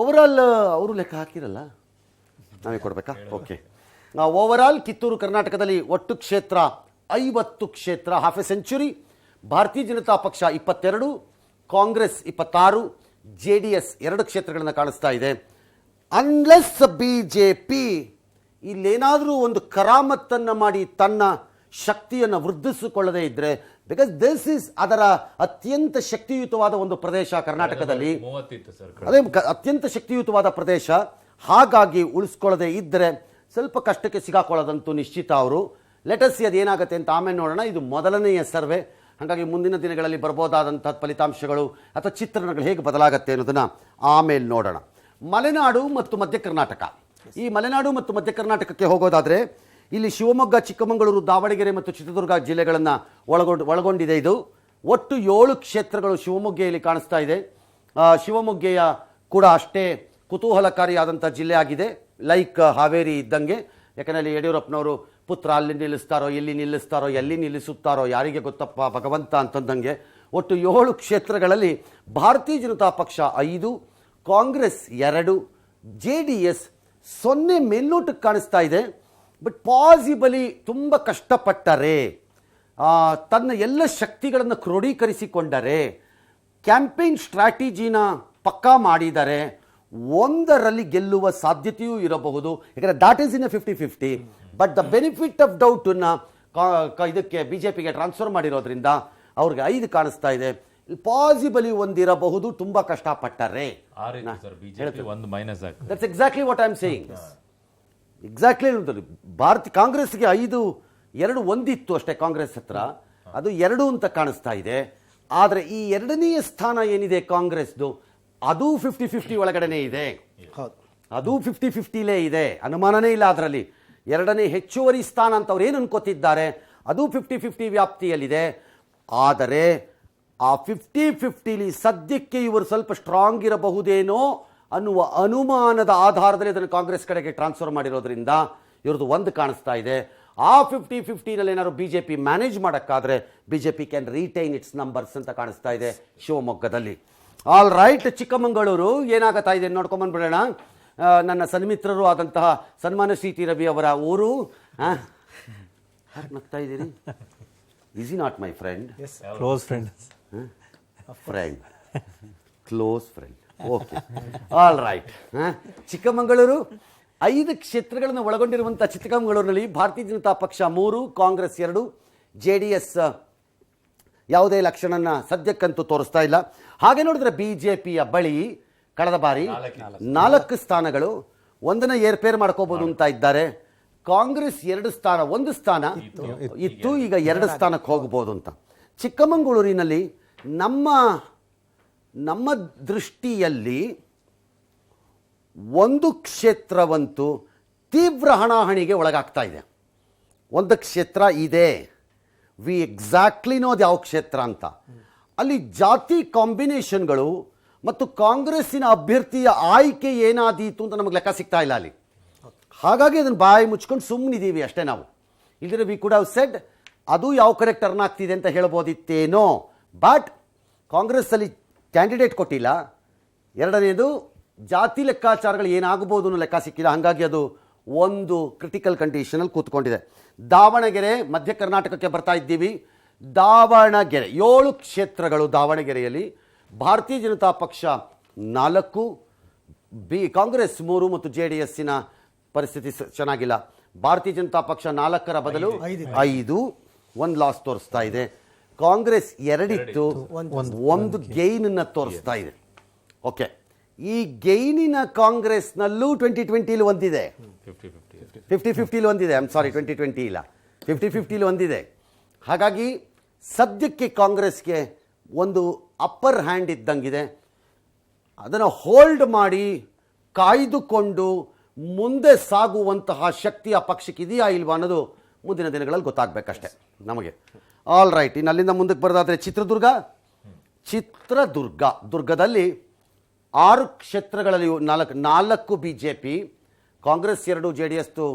ಓವರಾಲ್ ಅವರು ಲೆಕ್ಕ ಹಾಕಿರಲ್ಲ, ನಾವೇ ಕೊಡ್ಬೇಕಾ? ಓಕೆ. ಓವರಾಲ್ ಕಿತ್ತೂರು ಕರ್ನಾಟಕದಲ್ಲಿ ಒಟ್ಟು ಕ್ಷೇತ್ರ 50 ಕ್ಷೇತ್ರ, ಹಾಫ್ ಎ ಸೆಂಚುರಿ. ಭಾರತೀಯ ಜನತಾ ಪಕ್ಷ 22, ಕಾಂಗ್ರೆಸ್ 26, JDS 2 ಕ್ಷೇತ್ರಗಳನ್ನು ಕಾಣಿಸ್ತಾ ಇದೆ. ಅನ್ಲೆಸ್ BJP ಇಲ್ಲೇನಾದರೂ ಒಂದು ಕರಾಮತ್ತನ್ನು ಮಾಡಿ ತನ್ನ ಶಕ್ತಿಯನ್ನು ವೃದ್ಧಿಸಿಕೊಳ್ಳದೇ ಇದ್ದರೆ, ಬಿಕಾಸ್ ದಿಸ್ ಇಸ್ ಅದರ ಅತ್ಯಂತ ಶಕ್ತಿಯುತವಾದ ಒಂದು ಪ್ರದೇಶ ಕರ್ನಾಟಕದಲ್ಲಿ, ಅದೇ ಅತ್ಯಂತ ಶಕ್ತಿಯುತವಾದ ಪ್ರದೇಶ. ಹಾಗಾಗಿ ಉಳಿಸ್ಕೊಳ್ಳದೆ ಇದ್ದರೆ ಸ್ವಲ್ಪ ಕಷ್ಟಕ್ಕೆ ಸಿಗಾಕೊಳ್ಳೋದಂತೂ ನಿಶ್ಚಿತ. ಅವರು ಲೆಟಸಿ ಅದು ಏನಾಗುತ್ತೆ ಅಂತ ಆಮೇಲೆ ನೋಡೋಣ. ಇದು ಮೊದಲನೆಯ ಸರ್ವೆ, ಹಾಗಾಗಿ ಮುಂದಿನ ದಿನಗಳಲ್ಲಿ ಬರ್ಬೋದಾದಂಥ ಫಲಿತಾಂಶಗಳು ಅಥವಾ ಚಿತ್ರಣಗಳು ಹೇಗೆ ಬದಲಾಗುತ್ತೆ ಅನ್ನೋದನ್ನು ಆಮೇಲೆ ನೋಡೋಣ. ಮಲೆನಾಡು ಮತ್ತು ಮಧ್ಯ ಕರ್ನಾಟಕ. ಈ ಮಲೆನಾಡು ಮತ್ತು ಮಧ್ಯ ಕರ್ನಾಟಕಕ್ಕೆ ಹೋಗೋದಾದರೆ ಇಲ್ಲಿ ಶಿವಮೊಗ್ಗ, ಚಿಕ್ಕಮಗಳೂರು, ದಾವಣಗೆರೆ ಮತ್ತು ಚಿತ್ರದುರ್ಗ ಜಿಲ್ಲೆಗಳನ್ನು ಒಳಗೊಂಡಿದೆ. ಇದು ಒಟ್ಟು 7 ಕ್ಷೇತ್ರಗಳು ಶಿವಮೊಗ್ಗೆಯಲ್ಲಿ ಕಾಣಿಸ್ತಾ ಇದೆ. ಶಿವಮೊಗ್ಗೆಯ ಕೂಡ ಅಷ್ಟೇ ಕುತೂಹಲಕಾರಿಯಾದಂಥ ಜಿಲ್ಲೆ ಆಗಿದೆ, ಲೈಕ್ ಹಾವೇರಿ ಇದ್ದಂಗೆ. ಯಾಕಂದರೆ ಯಡಿಯೂರಪ್ಪನವರು ಪುತ್ರ ಅಲ್ಲಿ ನಿಲ್ಲಿಸ್ತಾರೋ, ಎಲ್ಲಿ ನಿಲ್ಲಿಸ್ತಾರೋ, ಎಲ್ಲಿ ನಿಲ್ಲಿಸುತ್ತಾರೋ ಯಾರಿಗೆ ಗೊತ್ತಪ್ಪ ಭಗವಂತ ಅಂತಂದಂಗೆ ಒಟ್ಟು 7 ಕ್ಷೇತ್ರಗಳಲ್ಲಿ ಭಾರತೀಯ ಜನತಾ ಪಕ್ಷ 5, ಕಾಂಗ್ರೆಸ್ 2, JDS 0 ಮೇಲ್ನೋಟಕ್ಕೆ ಕಾಣಿಸ್ತಾ ಇದೆ. ಬಟ್ ಪಾಸಿಬಲಿ ತುಂಬ ಕಷ್ಟಪಟ್ಟರೆ, ತನ್ನ ಎಲ್ಲ ಶಕ್ತಿಗಳನ್ನು ಕ್ರೋಢೀಕರಿಸಿಕೊಂಡರೆ, ಕ್ಯಾಂಪೇನ್ ಸ್ಟ್ರಾಟಜಿನ ಪಕ್ಕಾ ಮಾಡಿದರೆ ಒಂದರಲ್ಲಿ ಗೆಲ್ಲುವ ಸಾಧ್ಯತೆಯೂ ಇರಬಹುದು. ಯಾಕಂದರೆ that is in 50-50. But the benefit of ಡೌಟನ್ನು ಇದಕ್ಕೆ BJPಗೆ ಟ್ರಾನ್ಸ್ಫರ್ ಮಾಡಿರೋದ್ರಿಂದ ಅವ್ರಿಗೆ 5 ಕಾಣಿಸ್ತಾ ಇದೆ. ಪಾಸಿಬಲಿ ಒಂದಿರಬಹುದು ತುಂಬ ಕಷ್ಟಪಟ್ಟರೆ. That's exactly what I am saying. Exactly ಕಾಂಗ್ರೆಸ್ಗೆ 5-2 ಒಂದಿತ್ತು ಅಷ್ಟೇ ಕಾಂಗ್ರೆಸ್ ಹತ್ರ, ಅದು 2 ಅಂತ ಕಾಣಿಸ್ತಾ ಇದೆ. ಆದರೆ ಈ 2ನೇ ಸ್ಥಾನ ಏನಿದೆ ಕಾಂಗ್ರೆಸ್ದು, ಅದು 50-50 ಒಳಗಡೆನೇ ಇದೆ. ಅದು 50-50ಲೇ ಇದೆ, ಅನುಮಾನನೇ ಇಲ್ಲ ಅದರಲ್ಲಿ. 2ನೇ ಹೆಚ್ಚುವರಿ ಸ್ಥಾನ ಅಂತ ಅವ್ರು ಏನು ಅನ್ಕೋತಿದ್ದಾರೆ, ಅದು 50-50 ವ್ಯಾಪ್ತಿಯಲ್ಲಿದೆ. ಆದರೆ ಆ 50-50ಲಿ ಸದ್ಯಕ್ಕೆ ಇವರು ಸ್ವಲ್ಪ ಸ್ಟ್ರಾಂಗ್ ಇರಬಹುದೇನೋ ಅನ್ನುವ ಅನುಮಾನದ ಆಧಾರದಲ್ಲಿ ಅದನ್ನು ಕಾಂಗ್ರೆಸ್ ಕಡೆಗೆ ಟ್ರಾನ್ಸ್ಫರ್ ಮಾಡಿರೋದ್ರಿಂದ ಇವ್ರದ್ದು 1 ಕಾಣಿಸ್ತಾ ಇದೆ. ಆ 50-50ನಲ್ಲಿ ಏನಾದ್ರು BJP ಮ್ಯಾನೇಜ್ ಮಾಡೋಕ್ಕಾದರೆ BJP can retain its numbers ಅಂತ ಕಾಣಿಸ್ತಾ ಇದೆ ಶಿವಮೊಗ್ಗದಲ್ಲಿ. All right. ಚಿಕ್ಕಮಗಳೂರು ಏನಾಗುತ್ತಾ ಇದೆ ನೋಡ್ಕೊಂಬಂದ್ಬಿಡೋಣ. ನನ್ನ ಸನ್ಮಿತ್ರರು ಆದಂತಹ ಸನ್ಮಾನ ಶ್ರೀ ರವಿ ಅವರ ಊರು. ನಗ್ತಾ ಇದ್ದೀರಿ? Is not my friend? Close friend. Close friend. Okay, all right. Chikkamagaluru 5 ಕ್ಷೇತ್ರಗಳನ್ನು ಒಳಗೊಂಡಿರುವಂಥ ಚಿಕ್ಕಮಗಳೂರಿನಲ್ಲಿ ಭಾರತೀಯ ಜನತಾ ಪಕ್ಷ 3, ಕಾಂಗ್ರೆಸ್ 2, JDS ಯಾವುದೇ ಲಕ್ಷಣನ ಸದ್ಯಕ್ಕಂತೂ ತೋರಿಸ್ತಾ ಇಲ್ಲ. ಹಾಗೆ ನೋಡಿದ್ರೆ BJPಯ ಬಳಿ ಕಳೆದ ಬಾರಿ 4 ಸ್ಥಾನಗಳು, 1ನ ಏರ್ಪೇರ್ ಮಾಡ್ಕೋಬಹುದು ಅಂತ ಇದ್ದಾರೆ. ಕಾಂಗ್ರೆಸ್ 2 ಸ್ಥಾನ, 1 ಸ್ಥಾನ ಇತ್ತು, ಈಗ 2 ಸ್ಥಾನಕ್ಕೆ ಹೋಗ್ಬೋದು ಅಂತ. ಚಿಕ್ಕಮಗಳೂರಿನಲ್ಲಿ ನಮ್ಮ ದೃಷ್ಟಿಯಲ್ಲಿ 1 ಕ್ಷೇತ್ರವಂತೂ ತೀವ್ರ ಹಣಾಹಣಿಗೆ ಒಳಗಾಗ್ತಾ ಇದೆ. 1 ಕ್ಷೇತ್ರ ಇದೆ, ವಿ ಎಕ್ಸಾಕ್ಟ್ಲಿ ನೋ ಅದು ಯಾವ ಕ್ಷೇತ್ರ ಅಂತ. ಅಲ್ಲಿ ಜಾತಿ ಕಾಂಬಿನೇಷನ್ಗಳು ಮತ್ತು ಕಾಂಗ್ರೆಸ್ಸಿನ ಅಭ್ಯರ್ಥಿಯ ಆಯ್ಕೆ ಏನಾದೀತು ಅಂತ ನಮಗೆ ಲೆಕ್ಕ ಸಿಗ್ತಾ ಇಲ್ಲ ಅಲ್ಲಿ. ಹಾಗಾಗಿ ಅದನ್ನು ಬಾಯಿ ಮುಚ್ಕೊಂಡು ಸುಮ್ಮನಿದ್ದೀವಿ ಅಷ್ಟೇ ನಾವು. ಇಲ್ಲದ್ರೆ ವಿ ಕುಡ್ ಹ್ಯಾವ್ ಸೆಡ್ ಅದು ಯಾವ ಕಡೆ ಟರ್ನ್ ಆಗ್ತಿದೆ ಅಂತ ಹೇಳ್ಬೋದಿತ್ತೇನೋ. ಬಟ್ ಕಾಂಗ್ರೆಸ್ಸಲ್ಲಿ ಕ್ಯಾಂಡಿಡೇಟ್ ಕೊಟ್ಟಿಲ್ಲ. 2ನೇದು ಜಾತಿ ಲೆಕ್ಕಾಚಾರಗಳು ಏನಾಗಬಹುದು ಅನ್ನೋ ಲೆಕ್ಕ ಸಿಕ್ಕಿಲ್ಲ. ಹಾಗಾಗಿ ಅದು ಒಂದು ಕ್ರಿಟಿಕಲ್ ಕಂಡೀಷನಲ್ಲಿ ಕೂತ್ಕೊಂಡಿದೆ. ದಾವಣಗೆರೆ ಮಧ್ಯ ಕರ್ನಾಟಕಕ್ಕೆ ಬರ್ತಾ ಇದ್ದೀವಿ. ದಾವಣಗೆರೆ 7 ಕ್ಷೇತ್ರಗಳು. ದಾವಣಗೆರೆಯಲ್ಲಿ ಭಾರತೀಯ ಜನತಾ ಪಕ್ಷ 4, ಕಾಂಗ್ರೆಸ್ 3 ಮತ್ತು JDSನ ಪರಿಸ್ಥಿತಿ ಚೆನ್ನಾಗಿಲ್ಲ. ಭಾರತೀಯ ಜನತಾ ಪಕ್ಷ 4ರ ಬದಲು 5, 1 ಲಾಸ್ ತೋರಿಸ್ತಾ ಇದೆ. ಕಾಂಗ್ರೆಸ್ 2 ಇತ್ತು, 1 ಗೈನನ್ನು ತೋರಿಸ್ತಾ ಇದೆ. ಓಕೆ, ಈ ಗೈನಿನ ಕಾಂಗ್ರೆಸ್ನಲ್ಲೂ 2020 ಒಂದಿದೆ, 50-50 ಒಂದಿದೆ. ಐಮ್ ಸಾರಿ, 2020 ಇಲ್ಲ, 50-50 ಒಂದಿದೆ. ಹಾಗಾಗಿ ಸದ್ಯಕ್ಕೆ ಕಾಂಗ್ರೆಸ್ಗೆ ಒಂದು ಅಪ್ಪರ್ ಹ್ಯಾಂಡ್ ಇದ್ದಂಗಿದೆ. ಅದನ್ನು ಹೋಲ್ಡ್ ಮಾಡಿ ಕಾಯ್ದುಕೊಂಡು ಮುಂದೆ ಸಾಗುವಂತಹ ಶಕ್ತಿ ಆ ಪಕ್ಷಕ್ಕೆ ಇದೆಯಾ ಇಲ್ವಾ ಅನ್ನೋದು ಮುಂದಿನ ದಿನಗಳಲ್ಲಿ ಗೊತ್ತಾಗಬೇಕಷ್ಟೆ ನಮಗೆ. ಆಲ್ ರೈಟ್, ಇನ್ನು ಅಲ್ಲಿಂದ ಮುಂದಕ್ಕೆ ಬರೋದಾದರೆ ದುರ್ಗದಲ್ಲಿ 6 ಕ್ಷೇತ್ರಗಳಲ್ಲಿ 4 BJP, ಕಾಂಗ್ರೆಸ್ 2, JDS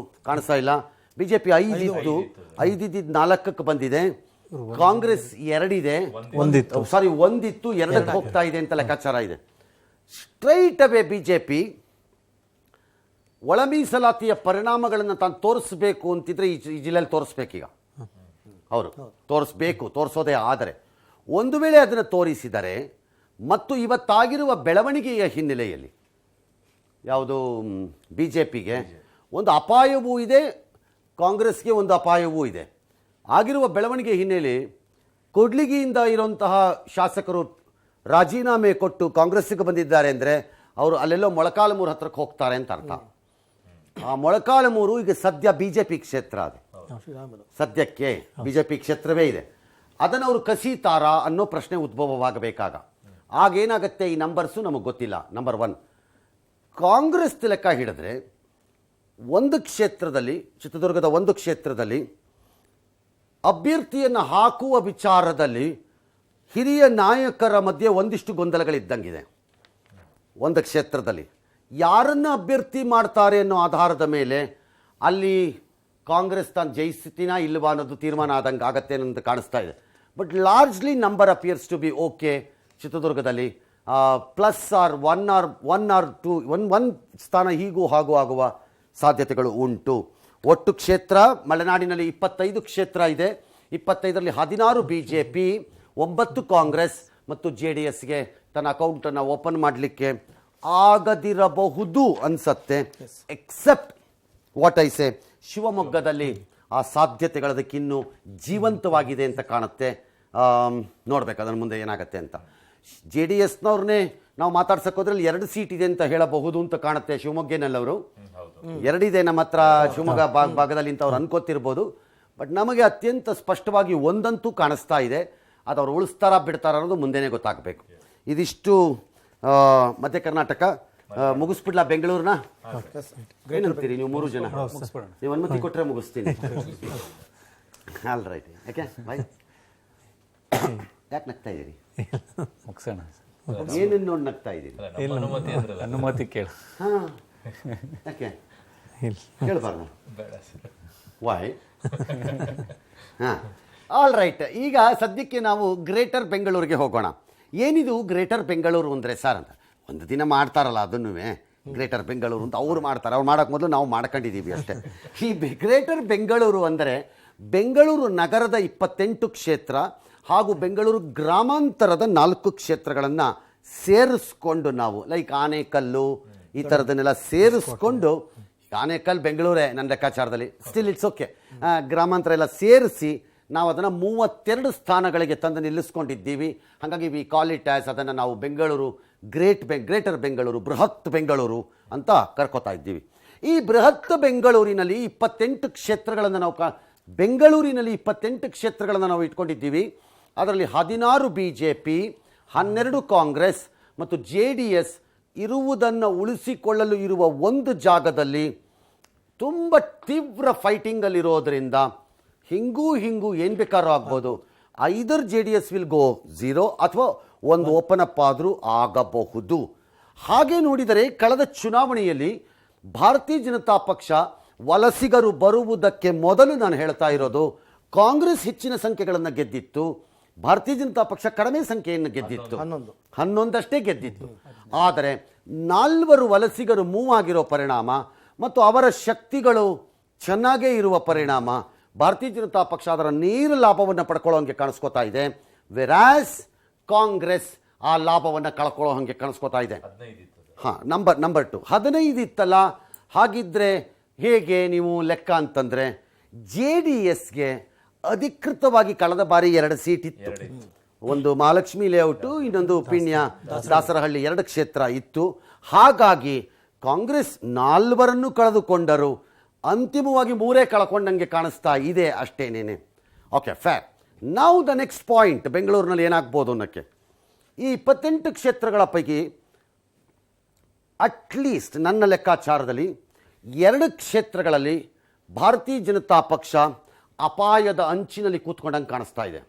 ಕಾಣಿಸ್ತಾ ಇಲ್ಲ. BJP 5 ಇತ್ತು, 5 ಇದ್ದಿದ್ದು 4ಕ್ಕೆ ಬಂದಿದೆ. ಕಾಂಗ್ರೆಸ್ 2 ಇದೆ, 1 ಇತ್ತು, 2ಕ್ಕೆ ಹೋಗ್ತಾ ಇದೆ ಅಂತ ಲೆಕ್ಕಾಚಾರ ಇದೆ. ಸ್ಟ್ರೈಟ್ ಅವೇ BJP ಒಳ ಮೀಸಲಾತಿಯ ಪರಿಣಾಮಗಳನ್ನು ತಾನು ತೋರಿಸ್ಬೇಕು ಅಂತಿದ್ರೆ ಈ ಜಿಲ್ಲೆಯಲ್ಲಿ ತೋರಿಸ್ಬೇಕೀಗ. ಅವರು ತೋರಿಸೋದೇ. ಆದರೆ ಒಂದು ವೇಳೆ ಅದನ್ನು ತೋರಿಸಿದರೆ ಮತ್ತು ಇವತ್ತಾಗಿರುವ ಬೆಳವಣಿಗೆಯ ಹಿನ್ನೆಲೆಯಲ್ಲಿ ಯಾವುದು BJPಗೆ ಒಂದು ಅಪಾಯವೂ ಇದೆ, ಕಾಂಗ್ರೆಸ್ಗೆ ಒಂದು ಅಪಾಯವೂ ಇದೆ. ಆಗಿರುವ ಬೆಳವಣಿಗೆ ಹಿನ್ನೆಲೆ ಕೊಡ್ಲಿಗಿಯಿಂದ ಇರುವಂತಹ ಶಾಸಕರು ರಾಜೀನಾಮೆ ಕೊಟ್ಟು ಕಾಂಗ್ರೆಸ್ಸಿಗೆ ಬಂದಿದ್ದಾರೆ ಅಂದರೆ ಅವರು ಅಲ್ಲೆಲ್ಲೋ ಮೊಳಕಾಲ್ಮೂರು ಹತ್ರಕ್ಕೆ ಹೋಗ್ತಾರೆ ಅಂತ ಅರ್ಥ. ಆ ಮೊಳಕಾಲ್ಮೂರು ಈಗ ಸದ್ಯ BJP ಕ್ಷೇತ್ರ, ಅದು ಸದ್ಯಕ್ಕೆ BJP ಕ್ಷೇತ್ರವೇ ಇದೆ. ಅದನ್ನು ಅವರು ಕಸೀತಾರಾ ಅನ್ನೋ ಪ್ರಶ್ನೆ ಉದ್ಭವವಾಗಬೇಕಾಗ ಆಗೇನಾಗುತ್ತೆ ಈ ನಂಬರ್ಸು ನಮಗೆ ಗೊತ್ತಿಲ್ಲ. ನಂಬರ್ 1, ಕಾಂಗ್ರೆಸ್ ಲೆಕ್ಕ ಹಿಡಿದ್ರೆ ಒಂದು ಕ್ಷೇತ್ರದಲ್ಲಿ, ಚಿತ್ರದುರ್ಗದ ಒಂದು ಕ್ಷೇತ್ರದಲ್ಲಿ ಅಭ್ಯರ್ಥಿಯನ್ನು ಹಾಕುವ ವಿಚಾರದಲ್ಲಿ ಹಿರಿಯ ನಾಯಕರ ಮಧ್ಯೆ ಒಂದಿಷ್ಟು ಗೊಂದಲಗಳಿದ್ದಂಗಿದೆ. ಒಂದು ಕ್ಷೇತ್ರದಲ್ಲಿ ಯಾರನ್ನ ಅಭ್ಯರ್ಥಿ ಮಾಡ್ತಾರೆ ಅನ್ನೋ ಆಧಾರದ ಮೇಲೆ ಅಲ್ಲಿ ಕಾಂಗ್ರೆಸ್ ತಾನು ಜಯಿಸ್ತೀನಾ ಇಲ್ವಾ ಅನ್ನೋದು ತೀರ್ಮಾನ ಆದಂಗೆ ಆಗತ್ತೆ ಅಂತ ಕಾಣಿಸ್ತಾ ಇದೆ. But largely number appears to be okay. ಚಿತ್ರದುರ್ಗದಲ್ಲಿ plus or one or two ಸ್ಥಾನ ಹೀಗೂ ಹಾಗೂ ಆಗುವ ಸಾಧ್ಯತೆಗಳು ಉಂಟು. ಒಟ್ಟು ಕ್ಷೇತ್ರ ಮಲೆನಾಡಿನಲ್ಲಿ 25 ಕ್ಷೇತ್ರ ಇದೆ. 25ರಲ್ಲಿ 16 BJP, 9 ಕಾಂಗ್ರೆಸ್ ಮತ್ತು JDSಗೆ ತನ್ನ ಅಕೌಂಟನ್ನು ಓಪನ್ ಮಾಡಲಿಕ್ಕೆ ಆಗದಿರಬಹುದು ಅನ್ಸತ್ತೆ. ಎಕ್ಸೆಪ್ಟ್ ವಾಟ್ ಐ ಸೇ, ಶಿವಮೊಗ್ಗದಲ್ಲಿ ಆ ಸಾಧ್ಯತೆಗಳದಕ್ಕಿನ್ನೂ ಜೀವಂತವಾಗಿದೆ ಅಂತ ಕಾಣುತ್ತೆ. ನೋಡ್ಬೇಕು ಅದರ ಮುಂದೆ ಏನಾಗುತ್ತೆ ಅಂತ. JDSನವ್ರನ್ನೇ ನಾವು ಮಾತಾಡ್ಸಕ್ಕೆ ಹೋದ್ರಲ್ಲಿ 2 ಸೀಟ್ ಇದೆ ಅಂತ ಹೇಳಬಹುದು ಅಂತ ಕಾಣುತ್ತೆ. ಶಿವಮೊಗ್ಗನಲ್ಲವರು 2 ಇದೆ ನಮ್ಮ ಹತ್ರ, ಶಿವಮೊಗ್ಗ ಭಾಗದಲ್ಲಿ ಅಂತ ಅವ್ರು ಅನ್ಕೋತಿರ್ಬೋದು. ಬಟ್ ನಮಗೆ ಅತ್ಯಂತ ಸ್ಪಷ್ಟವಾಗಿ ಒಂದಂತೂ ಕಾಣಿಸ್ತಾ ಇದೆ. ಅದು ಅವ್ರು ಉಳಿಸ್ತಾರ ಬಿಡ್ತಾರ ಅನ್ನೋದು ಮುಂದೆನೇ ಗೊತ್ತಾಗಬೇಕು. ಇದಿಷ್ಟು ಮಧ್ಯ ಕರ್ನಾಟಕ. ಮುಗಿಸ್ಬಿಡ್ಲಾ ಬೆಂಗಳೂರನ್ನ? ಏನಂತೀರಿ ನೀವು 3 ಜನ? ನೀವು ಅನುಮತಿ ಕೊಟ್ಟರೆ ಮುಗಿಸ್ತೀನಿ. All right. ಯಾಕೆ ಬಾಯ್ ಯಾಕೆ ನಗ್ತಾ ಇದ್ದೀರಿ? ಮುಗಿಸೋಣ. ಏನನ್ನು ನೋಡಿ ನಗ್ತಾ ಇದ್ದೀರಿ? ಅನುಮತಿ ಕೇಳ. ಹಾಂ, ಯಾಕೆ ಕೇಳಬಾರ್ದು? ವಾಯ್? ಹಾಂ, ಆಲ್ ರೈಟ್. ಈಗ ಸದ್ಯಕ್ಕೆ ನಾವು ಗ್ರೇಟರ್ ಬೆಂಗಳೂರಿಗೆ ಹೋಗೋಣ. ಏನಿದು ಗ್ರೇಟರ್ ಬೆಂಗಳೂರು ಅಂದರೆ ಸರ್ ಅಂತ ಒಂದು ದಿನ ಮಾಡ್ತಾರಲ್ಲ, ಅದನ್ನು ಗ್ರೇಟರ್ ಬೆಂಗಳೂರು ಅಂತ ಅವ್ರು ಮಾಡ್ತಾರೆ. ಅವ್ರು ಮಾಡೋಕ್ಕೆ ಮೊದಲು ನಾವು ಮಾಡ್ಕೊಂಡಿದ್ದೀವಿ ಅಷ್ಟೇ. ಈ ಗ್ರೇಟರ್ ಬೆಂಗಳೂರು ಅಂದರೆ ಬೆಂಗಳೂರು ನಗರದ 28 ಕ್ಷೇತ್ರ ಹಾಗೂ ಬೆಂಗಳೂರು ಗ್ರಾಮಾಂತರದ 4 ಕ್ಷೇತ್ರಗಳನ್ನು ಸೇರಿಸ್ಕೊಂಡು ನಾವು ಲೈಕ್ ಆನೇಕಲ್ಲು ಈ ಥರದನ್ನೆಲ್ಲ ಸೇರಿಸ್ಕೊಂಡು, ಆನೇಕಲ್ ಬೆಂಗಳೂರೇ ನನ್ನ ಲೆಕ್ಕಾಚಾರದಲ್ಲಿ, ಸ್ಟಿಲ್ ಇಟ್ಸ್ ಓಕೆ, ಗ್ರಾಮಾಂತರ ಎಲ್ಲ ಸೇರಿಸಿ ನಾವು ಅದನ್ನು 32 ಸ್ಥಾನಗಳಿಗೆ ತಂದು ನಿಲ್ಲಿಸ್ಕೊಂಡಿದ್ದೀವಿ. ಹಾಗಾಗಿ ವಿ ಕಾಲ್ ಇಟ್ ಆ್ಯಸ್, ಅದನ್ನು ನಾವು ಬೆಂಗಳೂರು ಗ್ರೇಟರ್ ಬೆಂಗಳೂರು, ಬೃಹತ್ ಬೆಂಗಳೂರು ಅಂತ ಕರ್ಕೋತಾ ಇದ್ದೀವಿ. ಈ ಬೃಹತ್ ಬೆಂಗಳೂರಿನಲ್ಲಿ 28 ಕ್ಷೇತ್ರಗಳನ್ನು ನಾವು ಬೆಂಗಳೂರಿನಲ್ಲಿ 28 ಕ್ಷೇತ್ರಗಳನ್ನು ನಾವು ಇಟ್ಕೊಂಡಿದ್ದೀವಿ. ಅದರಲ್ಲಿ 16 BJP, 12 ಕಾಂಗ್ರೆಸ್ ಮತ್ತು JDS ಇರುವುದನ್ನು ಉಳಿಸಿಕೊಳ್ಳಲು ಇರುವ ಒಂದು ಜಾಗದಲ್ಲಿ ತುಂಬ ತೀವ್ರ ಫೈಟಿಂಗಲ್ಲಿರೋದರಿಂದ ಹಿಂಗೂ ಏನು ಬೇಕಾದ್ರೂ ಆಗ್ಬೋದು. ಐದರ್ JDS ವಿಲ್ ಗೋ 0 ಅಥವಾ ಒಂದು ಓಪನ್ ಅಪ್ ಆದರೂ ಆಗಬಹುದು. ಹಾಗೆ ನೋಡಿದರೆ ಕಳೆದ ಚುನಾವಣೆಯಲ್ಲಿ ಭಾರತೀಯ ಜನತಾ ಪಕ್ಷ ವಲಸಿಗರು ಬರುವುದಕ್ಕೆ ಮೊದಲು ನಾನು ಹೇಳ್ತಾ ಇರೋದು, ಕಾಂಗ್ರೆಸ್ ಹೆಚ್ಚಿನ ಸಂಖ್ಯೆಗಳನ್ನು ಗೆದ್ದಿತ್ತು, ಭಾರತೀಯ ಜನತಾ ಪಕ್ಷ ಕಡಿಮೆ ಸಂಖ್ಯೆಯನ್ನು ಗೆದ್ದಿತ್ತು, 11 ಗೆದ್ದಿತ್ತು. ಆದರೆ 4 ವಲಸಿಗರು ಮೂವ್ ಆಗಿರೋ ಪರಿಣಾಮ ಮತ್ತು ಅವರ ಶಕ್ತಿಗಳು ಚೆನ್ನಾಗೇ ಇರುವ ಪರಿಣಾಮ ಭಾರತೀಯ ಜನತಾ ಪಕ್ಷ ಅದರ ನೇರ ಲಾಭವನ್ನು ಪಡ್ಕೊಳ್ಳೋ ಕಾಣಿಸ್ಕೋತಾ ಇದೆ. ವೆರಾಸ್ ಕಾಂಗ್ರೆಸ್ ಆ ಲಾಭವನ್ನು ಕಳ್ಕೊಳ್ಳೋ ಹಾಗೆ ಕಾಣಿಸ್ಕೋತಾ ಇದೆ. ನಂಬರ್ 2 15 ಇತ್ತಲ್ಲ. ಹಾಗಿದ್ರೆ ಹೇಗೆ ನೀವು ಲೆಕ್ಕ ಅಂತಂದರೆ JDSಗೆ ಅಧಿಕೃತವಾಗಿ ಕಳೆದ ಬಾರಿ 2 ಸೀಟ್ ಇತ್ತು. ಒಂದು ಮಹಾಲಕ್ಷ್ಮಿ ಲೇಔಟು, ಇನ್ನೊಂದು ಪಿಣ್ಯ ದಾಸರಹಳ್ಳಿ 2 ಕ್ಷೇತ್ರ ಇತ್ತು. ಹಾಗಾಗಿ ಕಾಂಗ್ರೆಸ್ 4 ಕಳೆದುಕೊಂಡರು, ಅಂತಿಮವಾಗಿ 3 ಕಳ್ಕೊಂಡಂಗೆ ಕಾಣಿಸ್ತಾ ಇದೆ ಅಷ್ಟೇನೇನೆ. Okay, fair. ನಾವು ದ ನೆಕ್ಸ್ಟ್ ಪಾಯಿಂಟ್, ಬೆಂಗಳೂರಿನಲ್ಲಿ ಏನಾಗ್ಬೋದು ಅನ್ನೋಕ್ಕೆ. ಈ 28 ಕ್ಷೇತ್ರಗಳ ಪೈಕಿ ಅಟ್ಲೀಸ್ಟ್ ನನ್ನ ಲೆಕ್ಕಾಚಾರದಲ್ಲಿ 2 ಕ್ಷೇತ್ರಗಳಲ್ಲಿ ಭಾರತೀಯ ಜನತಾ ಪಕ್ಷ ಅಪಾಯದ ಅಂಚಿನಲ್ಲಿ ಕೂತ್ಕೊಂಡಂಗೆ ಕಾಣಿಸ್ತಾ ಇದೆ.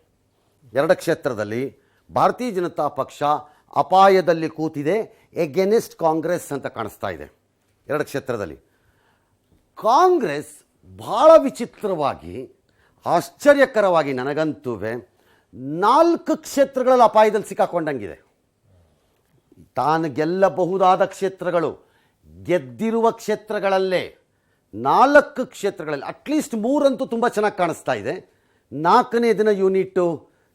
2 ಕ್ಷೇತ್ರದಲ್ಲಿ ಭಾರತೀಯ ಜನತಾ ಪಕ್ಷ ಅಪಾಯದಲ್ಲಿ ಕೂತಿದೆ, ಎಗೇನೆಸ್ಟ್ ಕಾಂಗ್ರೆಸ್ ಅಂತ ಕಾಣಿಸ್ತಾ ಇದೆ. 2 ಕ್ಷೇತ್ರದಲ್ಲಿ ಕಾಂಗ್ರೆಸ್ ಭಾಳ ವಿಚಿತ್ರವಾಗಿ, ಆಶ್ಚರ್ಯಕರವಾಗಿ ನನಗಂತೂ 4 ಕ್ಷೇತ್ರಗಳಲ್ಲಿ ಅಪಾಯದಲ್ಲಿ ಸಿಕ್ಕಾಕೊಂಡಂಗಿದೆ. ತಾನು ಗೆಲ್ಲಬಹುದಾದ ಕ್ಷೇತ್ರಗಳು, ಗೆದ್ದಿರುವ ಕ್ಷೇತ್ರಗಳಲ್ಲೇ 4 ಕ್ಷೇತ್ರಗಳಲ್ಲಿ ಅಟ್ಲೀಸ್ಟ್ 3 ಅಂತೂ ತುಂಬ ಚೆನ್ನಾಗಿ ಕಾಣಿಸ್ತಾ ಇದೆ. 4ನೇ ದಿನ ಯೂನಿಟ್ಟು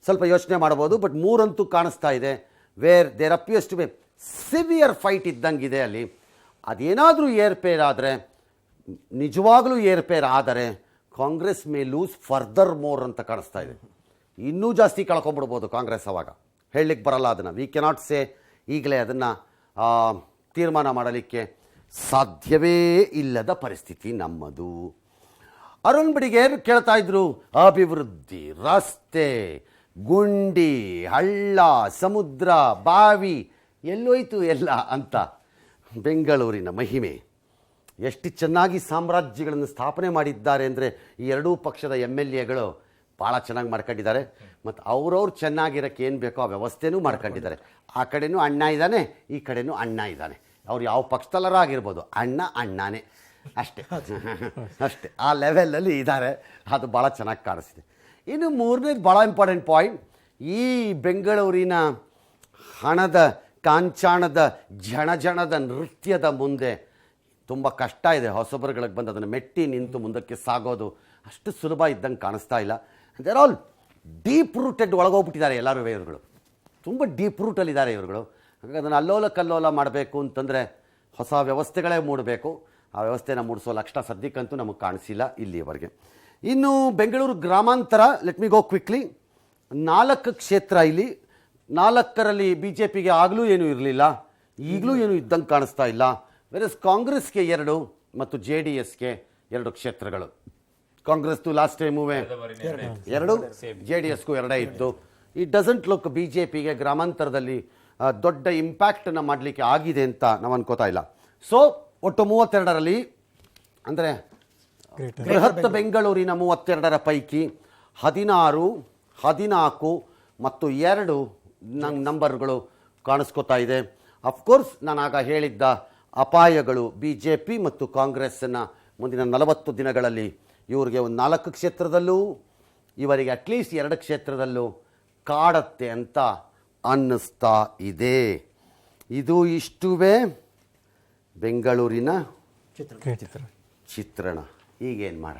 ಸ್ವಲ್ಪ ಯೋಚನೆ ಮಾಡ್ಬೋದು, ಬಟ್ 3 ಅಂತೂ ಕಾಣಿಸ್ತಾ ಇದೆ. Where there appears to be severe fight ಇದ್ದಂಗಿದೆ ಅಲ್ಲಿ. ಅದೇನಾದರೂ ಏರ್ಪೇರ್ ಆದರೆ, ನಿಜವಾಗಲೂ ಏರ್ಪೇರ್ ಆದರೆ Congress may lose further more ಅಂತ ಕಾಣಿಸ್ತಾ ಇದೆ. ಇನ್ನೂ ಜಾಸ್ತಿ ಕಳ್ಕೊಂಡ್ಬಿಡ್ಬೋದು ಕಾಂಗ್ರೆಸ್. ಅವಾಗ ಹೇಳಲಿಕ್ಕೆ ಬರಲ್ಲ ಅದನ್ನು. ವಿ ಕೆನಾಟ್ ಸೇ ಈಗಲೇ ಅದನ್ನು ತೀರ್ಮಾನ ಮಾಡಲಿಕ್ಕೆ ಸಾಧ್ಯವೇ ಇಲ್ಲದ ಪರಿಸ್ಥಿತಿ ನಮ್ಮದು. ಅರುಣ್ ಬಿಡಿಗೇರ್ ಕೇಳ್ತಾ ಇದ್ರು, ಅಭಿವೃದ್ಧಿ, ರಸ್ತೆ, ಗುಂಡಿ, ಹಳ್ಳ, ಸಮುದ್ರ, ಬಾವಿ ಎಲ್ಲೋಯ್ತು ಎಲ್ಲ ಅಂತ. ಬೆಂಗಳೂರಿನ ಮಹಿಮೆ ಎಷ್ಟು ಚೆನ್ನಾಗಿ ಸಾಮ್ರಾಜ್ಯಗಳನ್ನು ಸ್ಥಾಪನೆ ಮಾಡಿದ್ದಾರೆ ಅಂದರೆ ಈ 2 ಪಕ್ಷದ MLAಗಳು ಭಾಳ ಚೆನ್ನಾಗಿ ಮಾಡ್ಕೊಂಡಿದ್ದಾರೆ. ಮತ್ತು ಅವ್ರವ್ರು ಚೆನ್ನಾಗಿರೋಕ್ಕೆ ಏನು ಬೇಕೋ ಆ ವ್ಯವಸ್ಥೆನೂ ಮಾಡ್ಕೊಂಡಿದ್ದಾರೆ. ಆ ಕಡೆನೂ ಅಣ್ಣ ಇದ್ದಾನೆ, ಈ ಕಡೆನೂ ಅಣ್ಣ ಇದ್ದಾನೆ. ಅವ್ರು ಯಾವ ಪಕ್ಷದಲ್ಲರಾಗಿರ್ಬೋದು, ಅಣ್ಣನೇ ಅಷ್ಟೇ ಅಷ್ಟೇ, ಆ ಲೆವೆಲಲ್ಲಿ ಇದ್ದಾರೆ. ಅದು ಭಾಳ ಚೆನ್ನಾಗಿ ಕಾಣಿಸ್ತಿದೆ. ಇನ್ನು 3ನೇದು ಭಾಳ ಇಂಪಾರ್ಟೆಂಟ್ ಪಾಯಿಂಟ್, ಈ ಬೆಂಗಳೂರಿನ ಹಣದ ಕಾಂಚಾಣದ ಝಣದ ನೃತ್ಯದ ಮುಂದೆ ತುಂಬ ಕಷ್ಟ ಇದೆ. ಹೊಸಬರುಗಳಿಗೆ ಬಂದು ಅದನ್ನು ಮೆಟ್ಟಿ ನಿಂತು ಮುಂದಕ್ಕೆ ಸಾಗೋದು ಅಷ್ಟು ಸುಲಭ ಇದ್ದಂಗೆ ಕಾಣಿಸ್ತಾ ಇಲ್ಲ. ದೇರ್ ಆಲ್ ಡೀಪ್ ರೂಟೆಡ್ ಒಳಗೋಗ್ಬಿಟ್ಟಿದ್ದಾರೆ ಎಲ್ಲರೂ. ಇವ್ರುಗಳು ತುಂಬ ಡೀಪ್ ರೂಟಲ್ಲಿದ್ದಾರೆ ಇವ್ರುಗಳು. ಹಾಗಾಗಿ ಅದನ್ನು ಅಲ್ಲೋಲ ಕಲ್ಲೋಲ ಮಾಡಬೇಕು ಅಂತಂದರೆ ಹೊಸ ವ್ಯವಸ್ಥೆಗಳೇ ಮೂಡಬೇಕು. ಆ ವ್ಯವಸ್ಥೆನ ಮೂಡಿಸೋ ಲಕ್ಷಣ ಸದ್ಯಕ್ಕಂತೂ ನಮಗೆ ಕಾಣಿಸಿಲ್ಲ ಇಲ್ಲಿಯವರೆಗೆ. ಇನ್ನು ಬೆಂಗಳೂರು ಗ್ರಾಮಾಂತರ, ಲೆಟ್ ಮಿ ಗೋ ಕ್ವಿಕ್ಲಿ. 4 ಕ್ಷೇತ್ರ ಇಲ್ಲಿ. 4ರಲ್ಲಿ BJPಗೆ ಆಗಲೂ ಏನೂ ಇರಲಿಲ್ಲ, ಈಗಲೂ ಏನೂ ಇದ್ದಂಗೆ ಕಾಣಿಸ್ತಾ ಇಲ್ಲ. ವೆರಸ್ ಕಾಂಗ್ರೆಸ್ಗೆ 2 ಮತ್ತು JDSಗೆ 2 ಕ್ಷೇತ್ರಗಳು. ಕಾಂಗ್ರೆಸ್ದು ಲಾಸ್ಟ್ ಟೈಮೂ 2, JDSಗೂ 2 ಇತ್ತು. ಇಟ್ ಡಸಂಟ್ ಲುಕ್ BJPಗೆ ಗ್ರಾಮಾಂತರದಲ್ಲಿ ದೊಡ್ಡ ಇಂಪ್ಯಾಕ್ಟನ್ನು ಮಾಡಲಿಕ್ಕೆ ಆಗಿದೆ ಅಂತ ನಾವು ಅನ್ಕೋತಾ ಇಲ್ಲ. ಸೊ ಒಟ್ಟು 32ರಲ್ಲಿ ಅಂದರೆ ಬೃಹತ್ ಬೆಂಗಳೂರಿನ 32ರ ಪೈಕಿ 16, 14 ಮತ್ತು 2 ನಂಬರ್ಗಳು ಕಾಣಿಸ್ಕೋತಾ ಇದೆ. ಅಫ್ಕೋರ್ಸ್ ನಾನು ಆಗ ಹೇಳಿದ್ದ ಅಪಾಯಗಳು BJP ಮತ್ತು ಕಾಂಗ್ರೆಸ್ಸನ್ನು ಮುಂದಿನ 40 ದಿನಗಳಲ್ಲಿ ಇವರಿಗೆ ಒಂದು 4 ಕ್ಷೇತ್ರದಲ್ಲೂ, ಇವರಿಗೆ ಅಟ್ಲೀಸ್ಟ್ 2 ಕ್ಷೇತ್ರದಲ್ಲೂ ಕಾಡತ್ತೆ ಅಂತ ಅನ್ನಿಸ್ತಾ ಇದೆ. ಇದು ಇಷ್ಟುವೇ ಬೆಂಗಳೂರಿನ ಚಿತ್ರಣ. ಈಗೇನು ಮಾಡೋಣ?